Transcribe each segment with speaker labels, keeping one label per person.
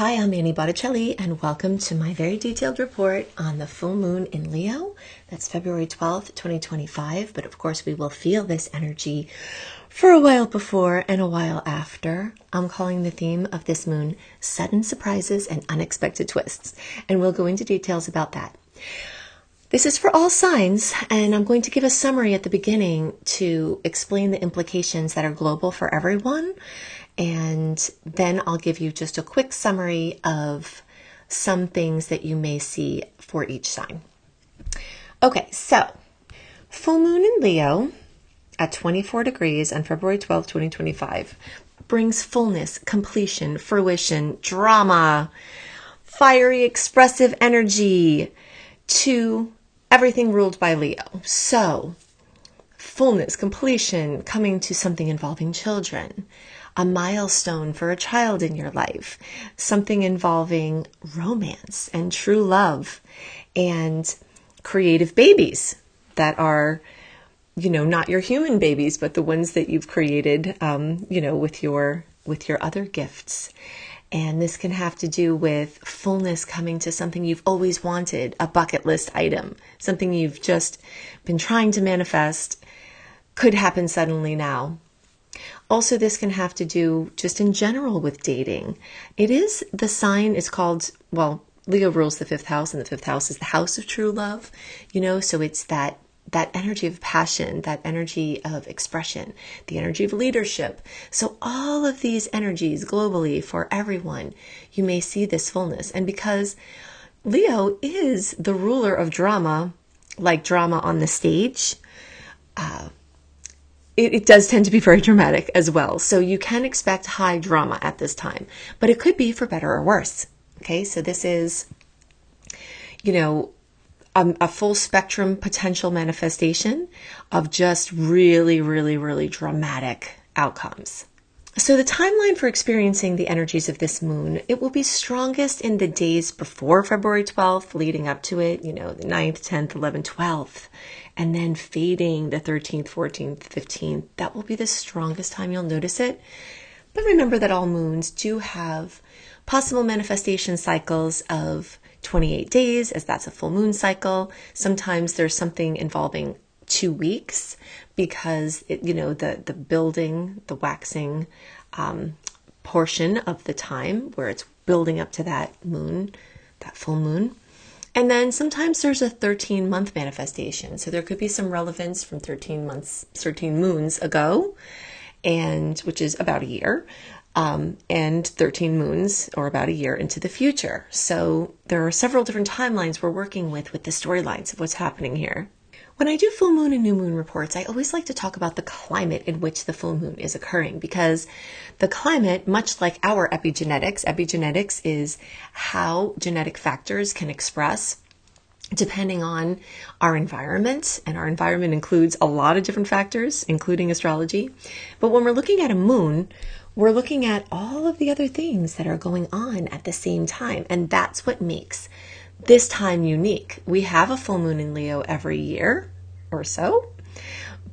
Speaker 1: Hi, I'm Annie Botticelli, and welcome to my very detailed report on the full moon in Leo. That's February 12th, 2025, but of course we will feel this energy for a while before and a while after. I'm calling the theme of this moon Sudden Surprises and Unexpected Twists, and we'll go into details about that. This is for all signs, and I'm going to give a summary at the beginning to explain the implications that are global for everyone. And then I'll give you just a quick summary of some things that you may see for each sign. Okay, so full moon in Leo at 24 degrees on February 12, 2025 brings fullness, completion, fruition, drama, fiery, expressive energy to everything ruled by Leo. So fullness, completion, coming to something involving children, a milestone for a child in your life, something involving romance and true love, and creative babies that are, not your human babies, but the ones that you've created, with your other gifts. And this can have to do with fullness coming to something you've always wanted, a bucket list item, something you've just been trying to manifest, could happen suddenly now. Also, this can have to do just in general with dating. The sign is called, Leo rules the fifth house, and the fifth house is the house of true love, so it's that energy of passion, that energy of expression, the energy of leadership. So all of these energies globally for everyone, you may see this fullness. And because Leo is the ruler of drama, like drama on the stage, it does tend to be very dramatic as well. So you can expect high drama at this time, but it could be for better or worse. Okay, so this is, a full spectrum potential manifestation of just really, really, really dramatic outcomes. So the timeline for experiencing the energies of this moon, it will be strongest in the days before February 12th, leading up to it, the 9th, 10th, 11th, 12th, and then fading the 13th, 14th, 15th. That will be the strongest time you'll notice it. But remember that all moons do have possible manifestation cycles of 28 days, as that's a full moon cycle. Sometimes there's something involving 2 weeks because the building, the waxing portion of the time where it's building up to that moon, that full moon. And then sometimes there's a 13-month manifestation. So there could be some relevance from 13 moons ago, and which is about a year, and 13 moons or about a year into the future. So there are several different timelines we're working with the storylines of what's happening here. When I do full moon and new moon reports, I always like to talk about the climate in which the full moon is occurring, because the climate, much like our epigenetics is how genetic factors can express depending on our environment, and our environment includes a lot of different factors, including astrology. But when we're looking at a moon, we're looking at all of the other things that are going on at the same time, and that's what makes this time unique. We have a full moon in Leo every year or so,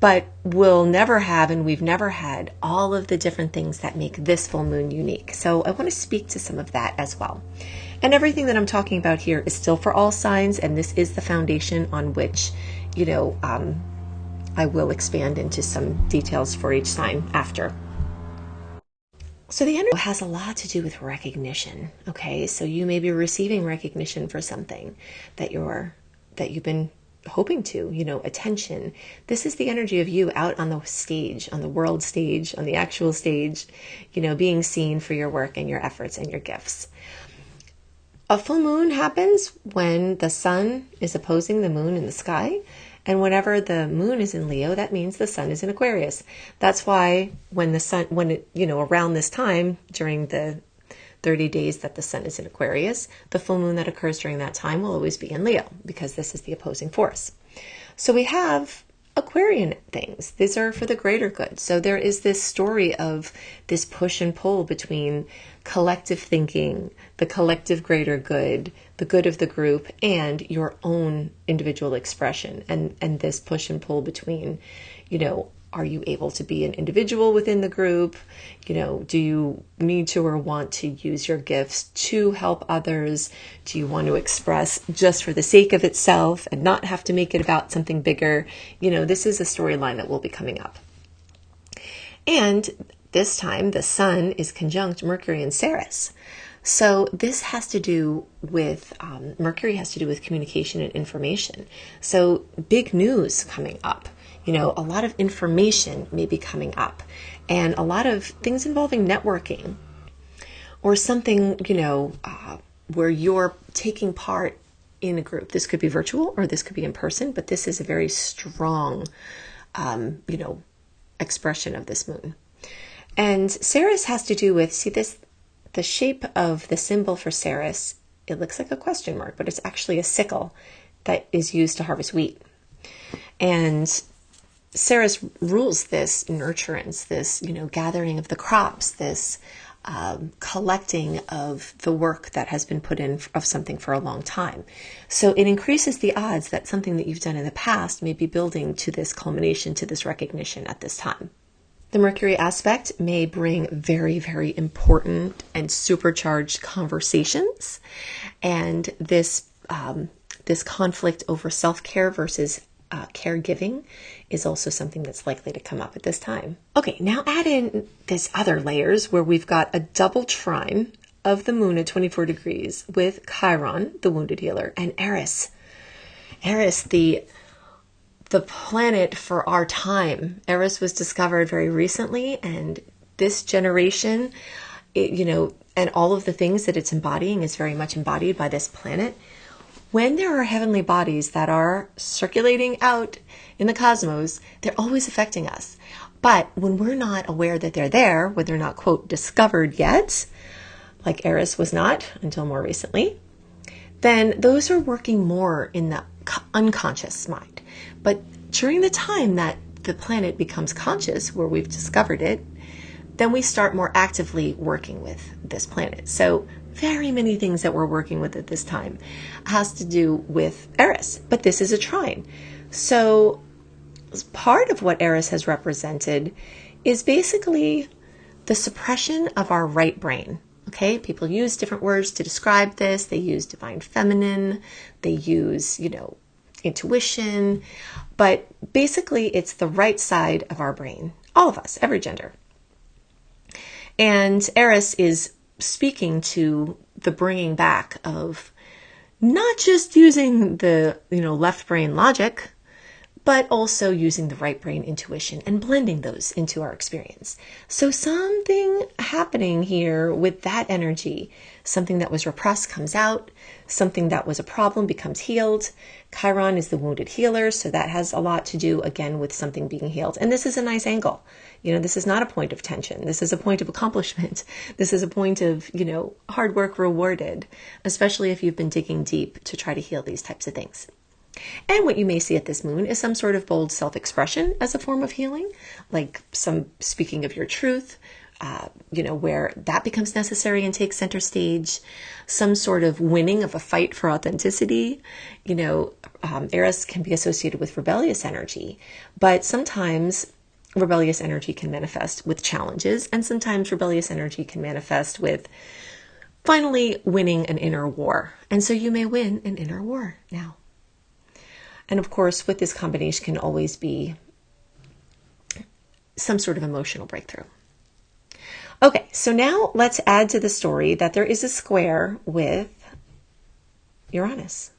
Speaker 1: but we'll never have, and we've never had, all of the different things that make this full moon unique. So I want to speak to some of that as well. And everything that I'm talking about here is still for all signs, and this is the foundation on which, I will expand into some details for each sign after. So the energy has a lot to do with recognition. Okay, so you may be receiving recognition for something that you've been hoping to, attention. This is the energy of you out on the stage, on the world stage, on the actual stage, being seen for your work and your efforts and your gifts. A full moon happens when the sun is opposing the moon in the sky. And whenever the moon is in Leo, that means the sun is in Aquarius. That's why when around this time, during the 30 days that the sun is in Aquarius, the full moon that occurs during that time will always be in Leo, because this is the opposing force. So we have Aquarian things. These are for the greater good. So there is this story of this push and pull between collective thinking, the collective greater good, the good of the group, and your own individual expression. And this push and pull between, Are you able to be an individual within the group? You know, do you need to or want to use your gifts to help others? Do you want to express just for the sake of itself and not have to make it about something bigger? You know, this is a storyline that will be coming up. And this time the sun is conjunct Mercury and Ceres. So this has to do with, Mercury has to do with communication and information. So big news coming up. You know, a lot of information may be coming up, and a lot of things involving networking or something, you know, where you're taking part in a group. This could be virtual or this could be in person, but this is a very strong, you know, expression of this moon. And Ceres has to do with, see this, the shape of the symbol for Ceres, it looks like a question mark, but it's actually a sickle that is used to harvest wheat. And Ceres rules this nurturance, this, you know, gathering of the crops, this collecting of the work that has been put in of something for a long time. So it increases the odds that something that you've done in the past may be building to this culmination, to this recognition at this time. The Mercury aspect may bring very, very important and supercharged conversations. And this, this conflict over self-care versus caregiving is also something that's likely to come up at this time. Okay, now add in this other layers where we've got a double trine of the moon at 24 degrees with Chiron, the wounded healer, and Aries. Aries, the planet for our time. Aries was discovered very recently, and this generation, you know, and all of the things that it's embodying is very much embodied by this planet. When there are heavenly bodies that are circulating out in the cosmos, they're always affecting us. But when we're not aware that they're there, when they're not, quote, discovered yet, like Aries was not until more recently, then those are working more in the unconscious mind. But during the time that the planet becomes conscious, where we've discovered it, then we start more actively working with this planet. So very many things that we're working with at this time has to do with Aries, but this is a trine. So part of what Aries has represented is basically the suppression of our right brain. Okay, people use different words to describe this. They use divine feminine, they use, you know, intuition, but basically it's the right side of our brain, all of us, every gender. And Aries is speaking to the bringing back of not just using the, you know, left brain logic, but also using the right brain intuition and blending those into our experience. So something happening here with that energy, something that was repressed comes out, something that was a problem becomes healed. Chiron is the wounded healer, so that has a lot to do, again, with something being healed. And this is a nice angle. You know, this is not a point of tension. This is a point of accomplishment. This is a point of, you know, hard work rewarded, especially if you've been digging deep to try to heal these types of things. And what you may see at this moon is some sort of bold self-expression as a form of healing, like some speaking of your truth, you know, where that becomes necessary and takes center stage, some sort of winning of a fight for authenticity. You know, Aries can be associated with rebellious energy, but sometimes rebellious energy can manifest with challenges, and sometimes rebellious energy can manifest with finally winning an inner war. And so you may win an inner war now. And of course, with this combination can always be some sort of emotional breakthrough. Okay, so now let's add to the story that there is a square with Uranus,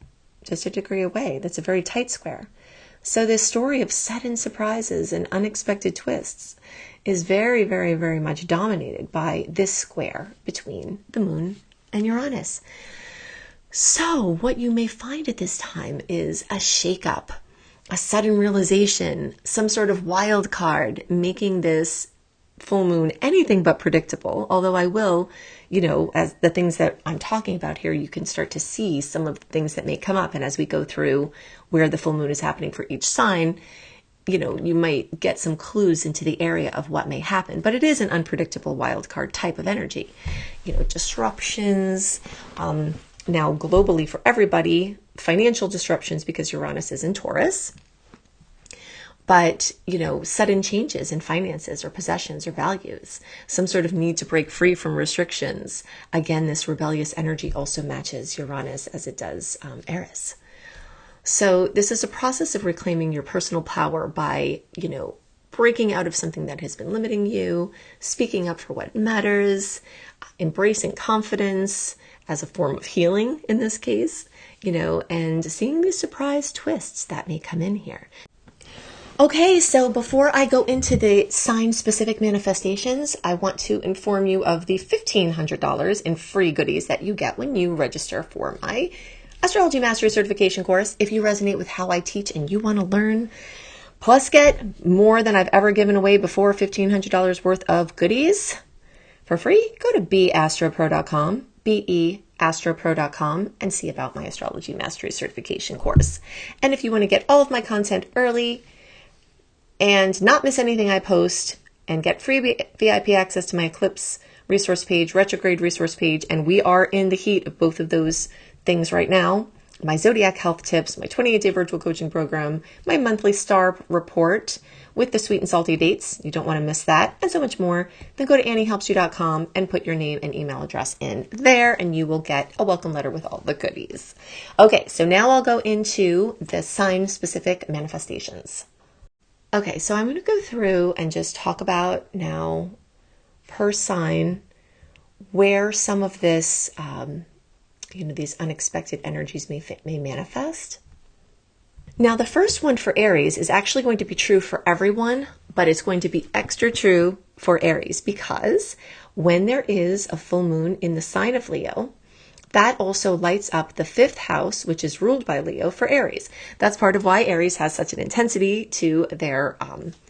Speaker 1: just a degree away. That's a very tight square. So this story of sudden surprises and unexpected twists is very, very, very much dominated by this square between the moon and Uranus. So what you may find at this time is a shakeup, a sudden realization, some sort of wild card, making this full moon anything but predictable. Although I will, you know, as the things that I'm talking about here, you can start to see some of the things that may come up. And as we go through where the full moon is happening for each sign, you know, you might get some clues into the area of what may happen. But it is an unpredictable wild card type of energy. You know, disruptions, now globally for everybody, financial disruptions because Uranus is in Taurus. but, sudden changes in finances or possessions or values, some sort of need to break free from restrictions. Again, this rebellious energy also matches Uranus as it does Aries. So this is a process of reclaiming your personal power by, breaking out of something that has been limiting you, speaking up for what matters, embracing confidence as a form of healing in this case, and seeing the surprise twists that may come in here. Okay, so before I go into the sign-specific manifestations, I want to inform you of the $1,500 in free goodies that you get when you register for my Astrology Mastery Certification course. If you resonate with how I teach and you want to learn, plus get more than I've ever given away before, $1,500 worth of goodies for free, go to beastropro.com, beastropro.com, and see about my Astrology Mastery Certification course. And if you want to get all of my content early and not miss anything I post and get free VIP access to my eclipse resource page, retrograde resource page, and we are in the heat of both of those things right now, my zodiac health tips, my 28-day virtual coaching program, my monthly star report with the sweet and salty dates, you don't want to miss that, and so much more, then go to anniehelpsyou.com and put your name and email address in there, and you will get a welcome letter with all the goodies. Okay, so now I'll go into the sign-specific manifestations. Okay, so I'm going to go through and just talk about now per sign where some of this, these unexpected energies may manifest. Now, the first one for Aries is actually going to be true for everyone, but it's going to be extra true for Aries because when there is a full moon in the sign of Leo, that also lights up the 5th house, which is ruled by Leo for Aries. That's part of why Aries has such an intensity to their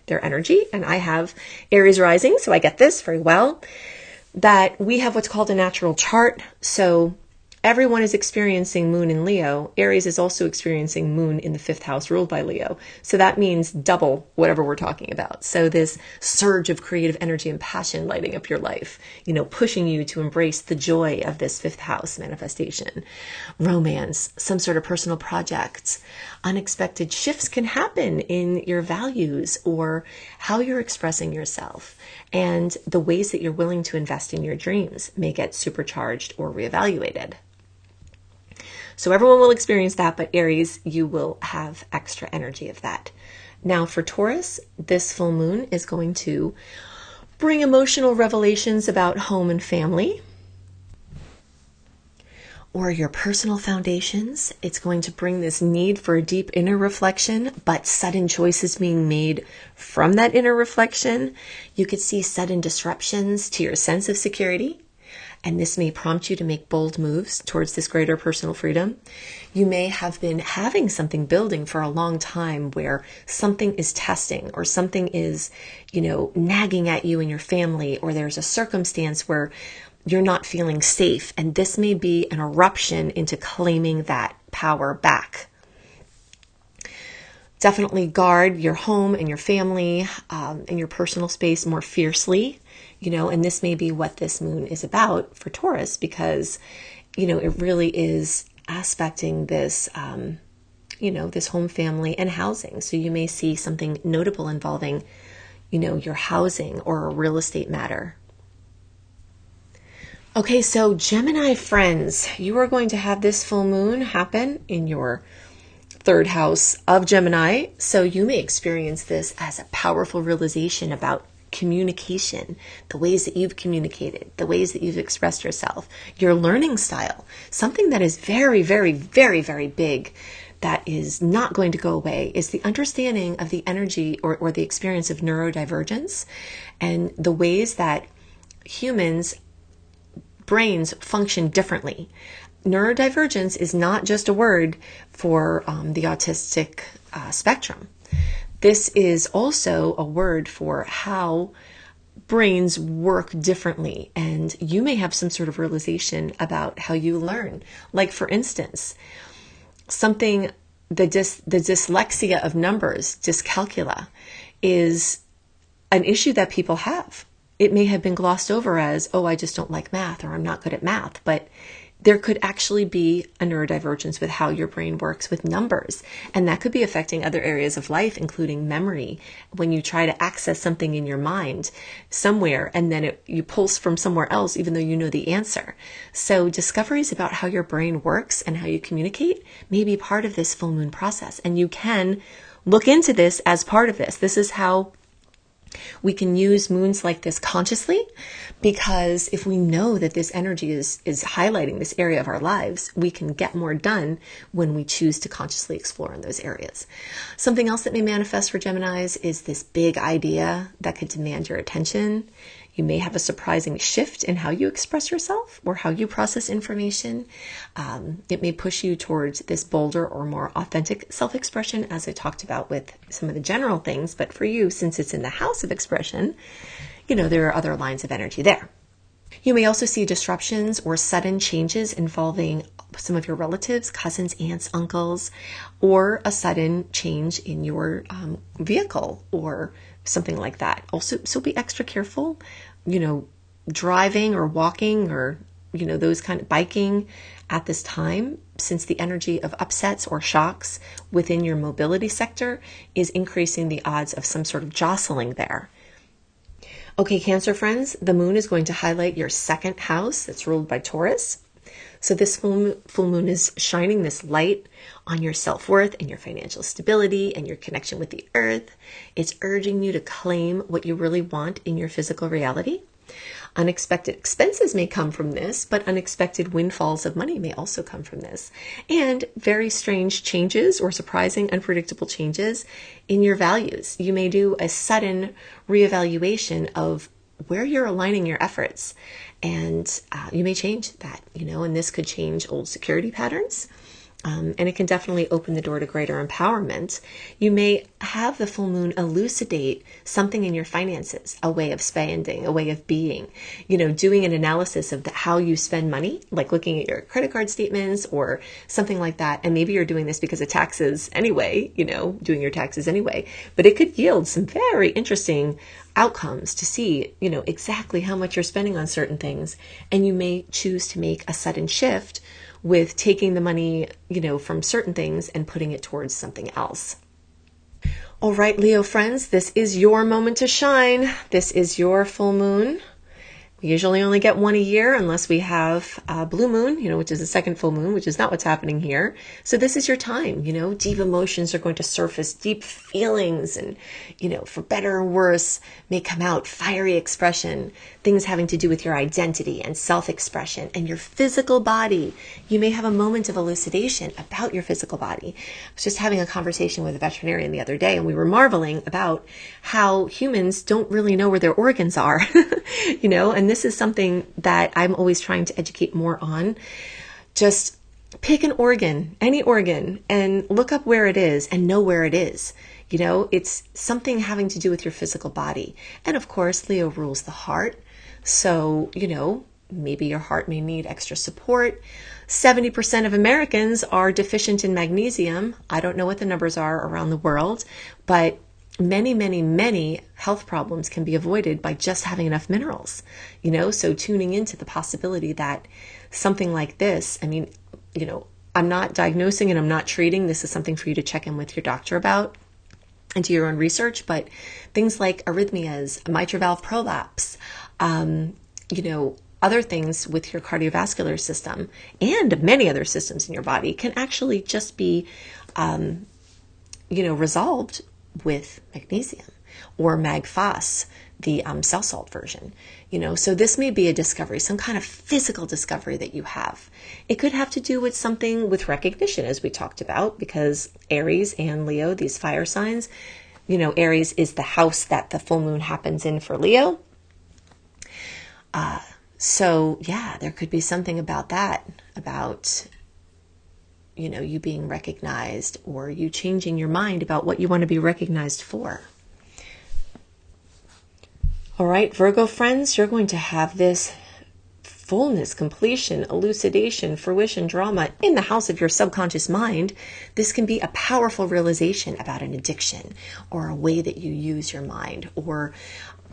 Speaker 1: energy. And I have Aries rising, so I get this very well, that we have what's called a natural chart. So everyone is experiencing moon in Leo. Aries is also experiencing moon in the 5th house ruled by Leo. So that means double whatever we're talking about. So this surge of creative energy and passion lighting up your life, pushing you to embrace the joy of this 5th house manifestation. Romance, some sort of personal projects, unexpected shifts can happen in your values or how you're expressing yourself. And the ways that you're willing to invest in your dreams may get supercharged or reevaluated. So everyone will experience that, but Aries, you will have extra energy of that. Now for Taurus, this full moon is going to bring emotional revelations about home and family or your personal foundations. It's going to bring this need for a deep inner reflection, but sudden choices being made from that inner reflection. You could see sudden disruptions to your sense of security. And this may prompt you to make bold moves towards this greater personal freedom. You may have been having something building for a long time where something is testing or something is, nagging at you and your family, or there's a circumstance where you're not feeling safe. And this may be an eruption into claiming that power back. Definitely guard your home and your family and your personal space more fiercely. And this may be what this moon is about for Taurus because, it really is aspecting this, this home, family, and housing. So you may see something notable involving, your housing or a real estate matter. Okay, so Gemini friends, you are going to have this full moon happen in your 3rd house of Gemini. So you may experience this as a powerful realization about communication, the ways that you've communicated, the ways that you've expressed yourself, your learning style, something that is very, very, very, very big that is not going to go away is the understanding of the energy or the experience of neurodivergence and the ways that humans' brains function differently. Neurodivergence is not just a word for the autistic spectrum. This is also a word for how brains work differently, and you may have some sort of realization about how you learn. Like, for instance, the dyslexia of numbers, dyscalculia, is an issue that people have. It may have been glossed over as, oh, I just don't like math or I'm not good at math, but there could actually be a neurodivergence with how your brain works with numbers. And that could be affecting other areas of life, including memory. When you try to access something in your mind somewhere, and then you pulse from somewhere else, even though you know the answer. So discoveries about how your brain works and how you communicate may be part of this full moon process. And you can look into this as part of this. This is how we can use moons like this consciously, because if we know that this energy is highlighting this area of our lives, we can get more done when we choose to consciously explore in those areas. Something else that may manifest for Geminis is this big idea that could demand your attention. You may have a surprising shift in how you express yourself or how you process information. It may push you towards this bolder or more authentic self-expression, as I talked about with some of the general things. But for you, since it's in the house of expression, there are other lines of energy there. You may also see disruptions or sudden changes involving some of your relatives, cousins, aunts, uncles, or a sudden change in your vehicle or something like that. Also, so be extra careful, driving or walking or, those kind of biking at this time, since the energy of upsets or shocks within your mobility sector is increasing the odds of some sort of jostling there. Okay, Cancer friends, the moon is going to highlight your second house that's ruled by Taurus. So this full moon is shining this light on your self-worth and your financial stability and your connection with the earth. It's urging you to claim what you really want in your physical reality. Unexpected expenses may come from this, but unexpected windfalls of money may also come from this. And very strange changes or surprising, unpredictable changes in your values. You may do a sudden reevaluation of where you're aligning your efforts. And you may change that, and this could change old security patterns. And it can definitely open the door to greater empowerment. You may have the full moon elucidate something in your finances, a way of spending, a way of being, doing an analysis of how you spend money, like looking at your credit card statements or something like that. And maybe you're doing this because of taxes anyway, doing your taxes anyway, but it could yield some very interesting outcomes to see, exactly how much you're spending on certain things. And you may choose to make a sudden shift with taking the money, from certain things and putting it towards something else. All right, Leo friends, this is your moment to shine. This is your full moon. We usually only get one a year unless we have a blue moon, which is the second full moon, which is not what's happening here. So this is your time, deep emotions are going to surface, deep feelings and, for better or worse, may come out, fiery expression, things having to do with your identity and self-expression and your physical body. You may have a moment of elucidation about your physical body. I was just having a conversation with a veterinarian the other day, and we were marveling about how humans don't really know where their organs are, and this is something that I'm always trying to educate more on. Just pick an organ, any organ, and look up where it is and know where it is. It's something having to do with your physical body. And of course, Leo rules the heart. So, maybe your heart may need extra support. 70% of Americans are deficient in magnesium. I don't know what the numbers are around the world, but many, many, many health problems can be avoided by just having enough minerals, so tuning into the possibility that something like this, I'm not diagnosing and I'm not treating. This is something for you to check in with your doctor about and do your own research, but things like arrhythmias, mitral valve prolapse, other things with your cardiovascular system and many other systems in your body can actually just be, resolved with magnesium or mag-phos, the cell salt version. So this may be a discovery, some kind of physical discovery that you have. It could have to do with something with recognition, as we talked about, because Aries and Leo, these fire signs, Aries is the house that the full moon happens in for Leo. So yeah, there could be something about that, about you being recognized or you changing your mind about what you want to be recognized for. All right, Virgo friends, you're going to have this fullness, completion, elucidation, fruition, drama in the house of your subconscious mind. This can be a powerful realization about an addiction or a way that you use your mind or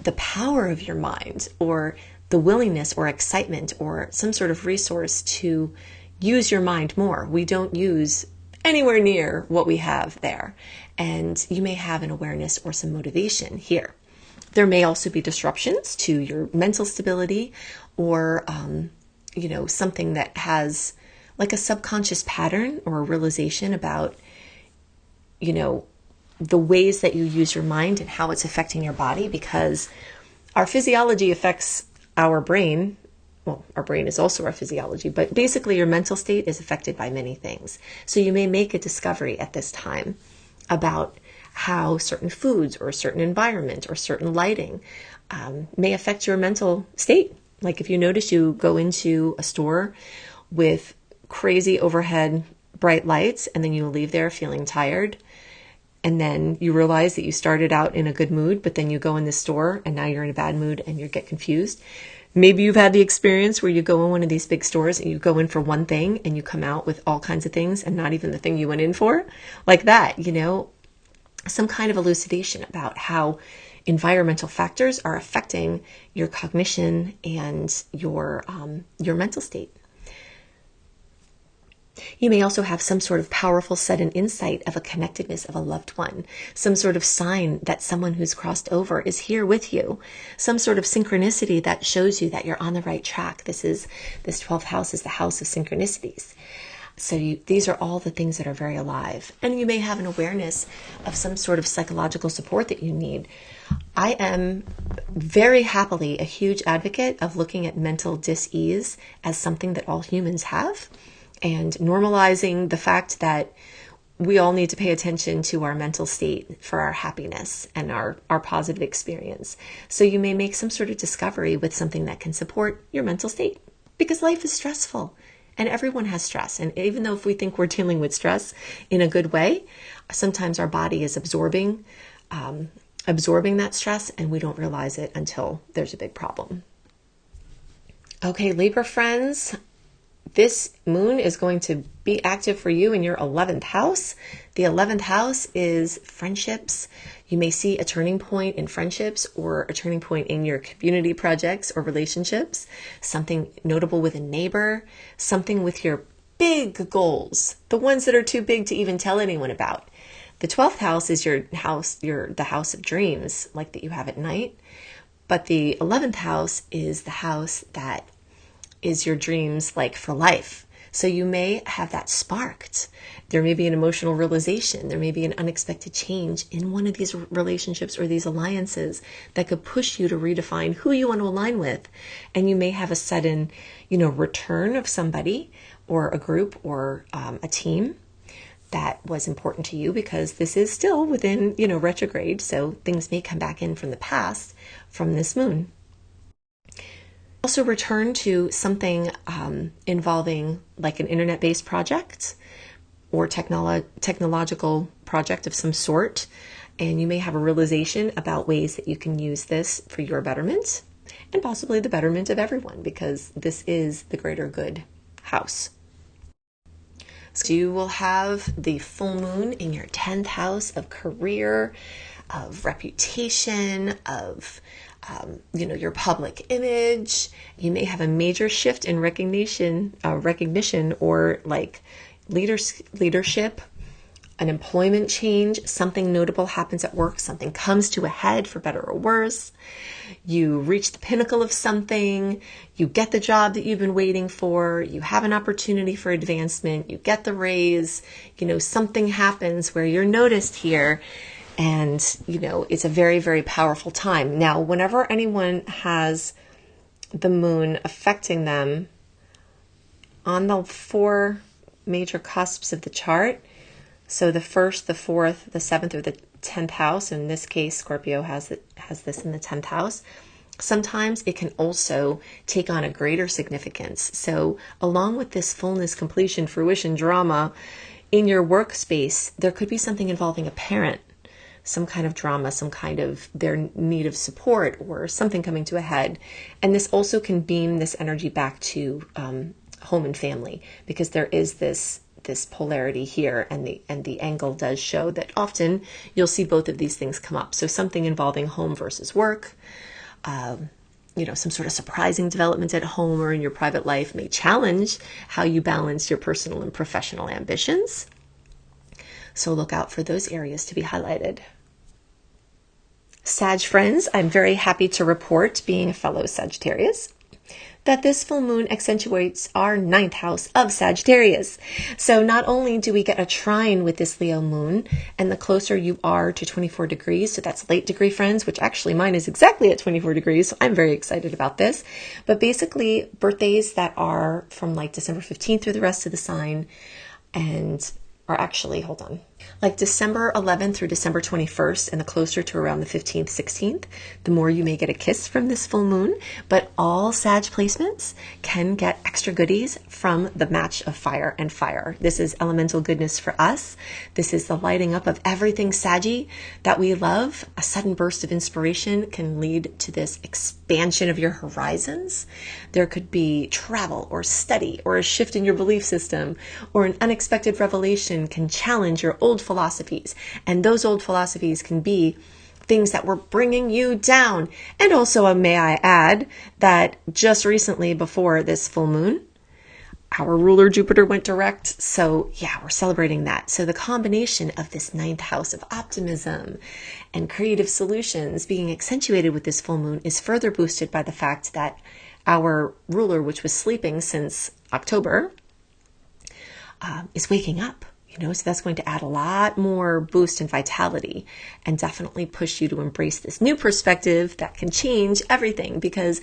Speaker 1: the power of your mind or the willingness or excitement or some sort of resource to use your mind more. We don't use anywhere near what we have there. And you may have an awareness or some motivation here. There may also be disruptions to your mental stability or, something that has like a subconscious pattern or a realization about, the ways that you use your mind and how it's affecting your body, because our physiology affects our brain. Well, our brain is also our physiology, but basically your mental state is affected by many things. So you may make a discovery at this time about how certain foods or a certain environment or certain lighting may affect your mental state. Like if you notice you go into a store with crazy overhead bright lights and then you leave there feeling tired, and then you realize that you started out in a good mood, but then you go in the store and now you're in a bad mood and you get confused. Maybe you've had the experience where you go in one of these big stores and you go in for one thing and you come out with all kinds of things and not even the thing you went in for. Like that, some kind of elucidation about how environmental factors are affecting your cognition and your mental state. You may also have some sort of powerful sudden insight of a connectedness of a loved one, some sort of sign that someone who's crossed over is here with you, some sort of synchronicity that shows you that you're on the right track. This 12th house is the house of synchronicities. So these are all the things that are very alive. And you may have an awareness of some sort of psychological support that you need. I am very happily a huge advocate of looking at mental dis-ease as something that all humans have, and normalizing the fact that we all need to pay attention to our mental state for our happiness and our positive experience. So you may make some sort of discovery with something that can support your mental state, because life is stressful and everyone has stress. And even though if we think we're dealing with stress in a good way, sometimes our body is absorbing that stress and we don't realize it until there's a big problem. Okay, Libra friends, this moon is going to be active for you in your 11th house. The 11th house is friendships. You may see a turning point in friendships or a turning point in your community projects or relationships, something notable with a neighbor, something with your big goals, the ones that are too big to even tell anyone about. The 12th house is your house, the house of dreams, like that you have at night. But the 11th house is the house that is your dreams like for life. So you may have that sparked. There may be an emotional realization. There may be an unexpected change in one of these relationships or these alliances that could push you to redefine who you want to align with. And you may have a sudden, return of somebody or a group or a team that was important to you, because this is still within, retrograde. So things may come back in from the past from this moon. Also return to something involving like an internet-based project or technological project of some sort. And you may have a realization about ways that you can use this for your betterment and possibly the betterment of everyone, because this is the greater good house. So you will have the full moon in your 10th house of career, of reputation, of your public image. You may have a major shift in recognition or like leadership, an employment change, something notable happens at work, something comes to a head for better or worse. You reach the pinnacle of something, you get the job that you've been waiting for, you have an opportunity for advancement, you get the raise, something happens where you're noticed here. And, it's a very, very powerful time. Now, whenever anyone has the moon affecting them on the 4 major cusps of the chart, so the 1st, the 4th, the 7th, or the 10th house, in this case, Scorpio has this in the 10th house, sometimes it can also take on a greater significance. So along with this fullness, completion, fruition, drama in your workspace, there could be something involving a parent, some kind of drama, some kind of their need of support or something coming to a head. And this also can beam this energy back to home and family, because there is this polarity here, and the angle does show that often you'll see both of these things come up. So something involving home versus work, some sort of surprising development at home or in your private life may challenge how you balance your personal and professional ambitions. So look out for those areas to be highlighted. Sag friends, I'm very happy to report, being a fellow Sagittarius, that this full moon accentuates our 9th house of Sagittarius. So not only do we get a trine with this Leo moon, and the closer you are to 24 degrees, so that's late degree friends, which actually mine is exactly at 24 degrees, so I'm very excited about this. But basically, birthdays that are from like December 15th through the rest of the sign, and are actually, hold on, like December 11th through December 21st, and the closer to around the 15th, 16th, the more you may get a kiss from this full moon. But all Sag placements can get extra goodies from the match of fire and fire. This is elemental goodness for us. This is the lighting up of everything Saggy that we love. A sudden burst of inspiration can lead to this expansion of your horizons. There could be travel or study or a shift in your belief system, or an unexpected revelation can challenge your old philosophies. And those old philosophies can be things that were bringing you down. And also, may I add that just recently before this full moon, our ruler Jupiter went direct. So yeah, we're celebrating that. So the combination of this 9th house of optimism and creative solutions being accentuated with this full moon is further boosted by the fact that our ruler, which was sleeping since October, is waking up. So that's going to add a lot more boost and vitality, and definitely push you to embrace this new perspective that can change everything. Because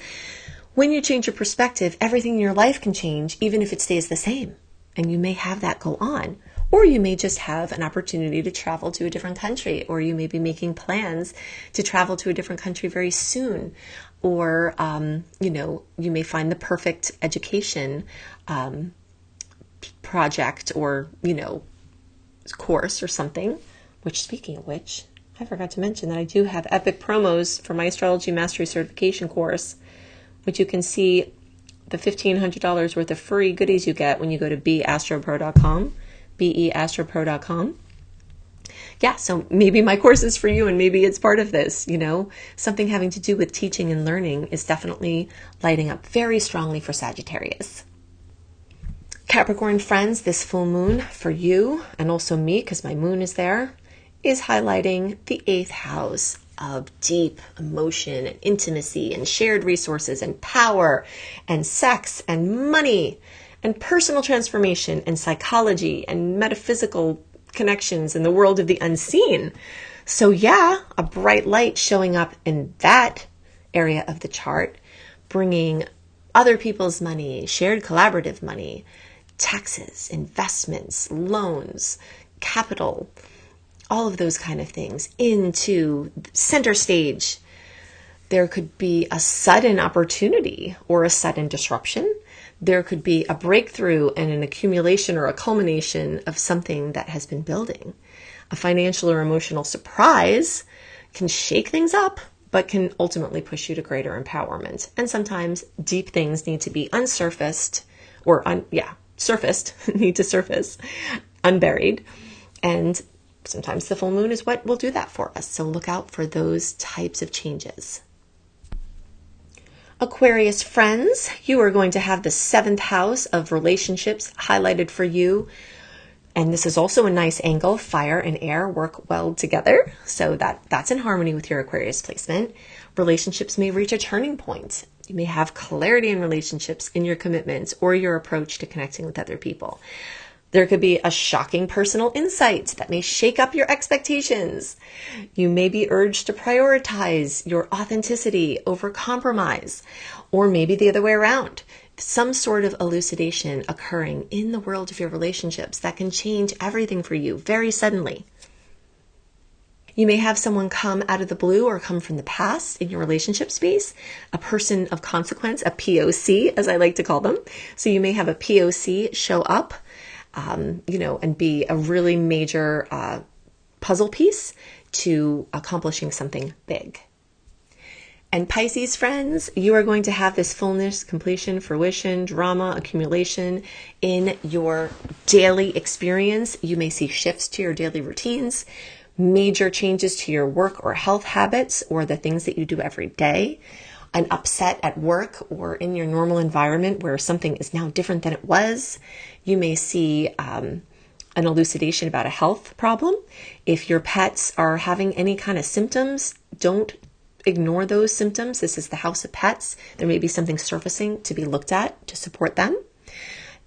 Speaker 1: when you change your perspective, everything in your life can change, even if it stays the same. And you may have that go on. Or you may just have an opportunity to travel to a different country, or you may be making plans to travel to a different country very soon. Or, you may find the perfect education project or, course or something. Which, speaking of which, I forgot to mention that I do have epic promos for my Astrology Mastery Certification course, which you can see the $1,500 worth of free goodies you get when you go to beastropro.com, beastropro.com. Yeah, so maybe my course is for you, and maybe it's part of this, something having to do with teaching and learning is definitely lighting up very strongly for Sagittarius. Capricorn friends, this full moon for you, and also me, because my moon is there, is highlighting the 8th house of deep emotion and intimacy and shared resources and power and sex and money and personal transformation and psychology and metaphysical connections in the world of the unseen. So yeah, a bright light showing up in that area of the chart, bringing other people's money, shared collaborative money, taxes, investments, loans, capital, all of those kind of things into center stage. There could be a sudden opportunity or a sudden disruption. There could be a breakthrough and an accumulation or a culmination of something that has been building. A financial or emotional surprise can shake things up, but can ultimately push you to greater empowerment. And sometimes deep things need to be unsurfaced surfaced, need to surface, unburied. And sometimes the full moon is what will do that for us. So look out for those types of changes. Aquarius friends, you are going to have the 7th house of relationships highlighted for you. And this is also a nice angle. Fire and air work well together. So that's in harmony with your Aquarius placement. Relationships may reach a turning point. You may have clarity in relationships, in your commitments, or your approach to connecting with other people. There could be a shocking personal insight that may shake up your expectations. You may be urged to prioritize your authenticity over compromise, or maybe the other way around. Some sort of elucidation occurring in the world of your relationships that can change everything for you very suddenly. You may have someone come out of the blue or come from the past in your relationship space, a person of consequence, a POC, as I like to call them. So you may have a POC show up, and be a really major puzzle piece to accomplishing something big. And Pisces friends, you are going to have this fullness, completion, fruition, drama, accumulation in your daily experience. You may see shifts to your daily routines, major changes to your work or health habits, or the things that you do every day. an upset at work or in your normal environment where something is now different than it was. You may see an elucidation about a health problem. If your pets are having any kind of symptoms, don't ignore those symptoms. This is the house of pets. There may be something surfacing to be looked at to support them.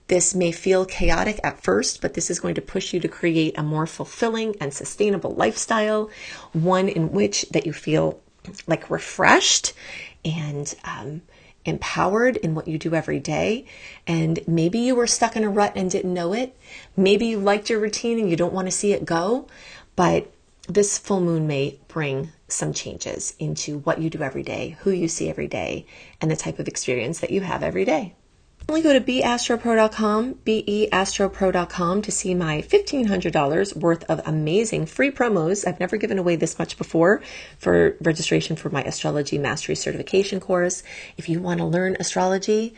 Speaker 1: This may feel chaotic at first, but this is going to push you to create a more fulfilling and sustainable lifestyle, one in which that you feel like refreshed and empowered in what you do every day. And maybe you were stuck in a rut and didn't know it. Maybe you liked your routine and you don't want to see it go, but this full moon may bring some changes into what you do every day, who you see every day, and the type of experience that you have every day. Only go to beastropro.com, beastropro.com to see my $1,500 worth of amazing free promos. I've never given away this much before for registration for my Astrology Mastery Certification course. If you want to learn astrology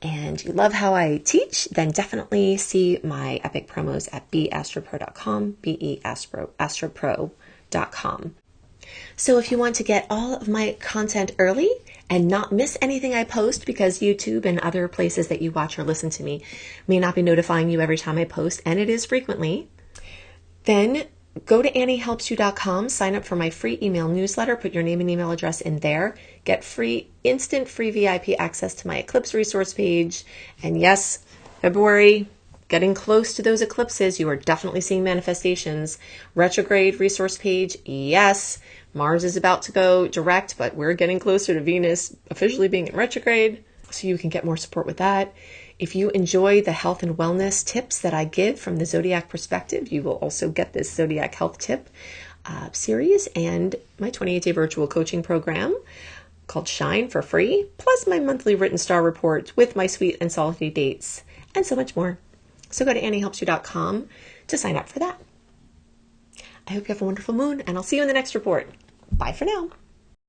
Speaker 1: and you love how I teach, then definitely see my epic promos at beastropro.com, beastropro.com. So if you want to get all of my content early and not miss anything I post, because YouTube and other places that you watch or listen to me may not be notifying you every time I post, and it is frequently, then go to anniehelpsyou.com, sign up for my free email newsletter, put your name and email address in there, get instant free VIP access to my eclipse resource page. And yes, February, getting close to those eclipses, you are definitely seeing manifestations. Retrograde resource page, yes. Mars is about to go direct, but we're getting closer to Venus officially being in retrograde, so you can get more support with that. If you enjoy the health and wellness tips that I give from the Zodiac perspective, you will also get this Zodiac Health Tip series and my 28-day virtual coaching program called Shine for free, plus my monthly written star report with my sweet and salty dates, and so much more. So go to anniehelpsyou.com to sign up for that. I hope you have a wonderful moon, and I'll see you in the next report. Bye for now.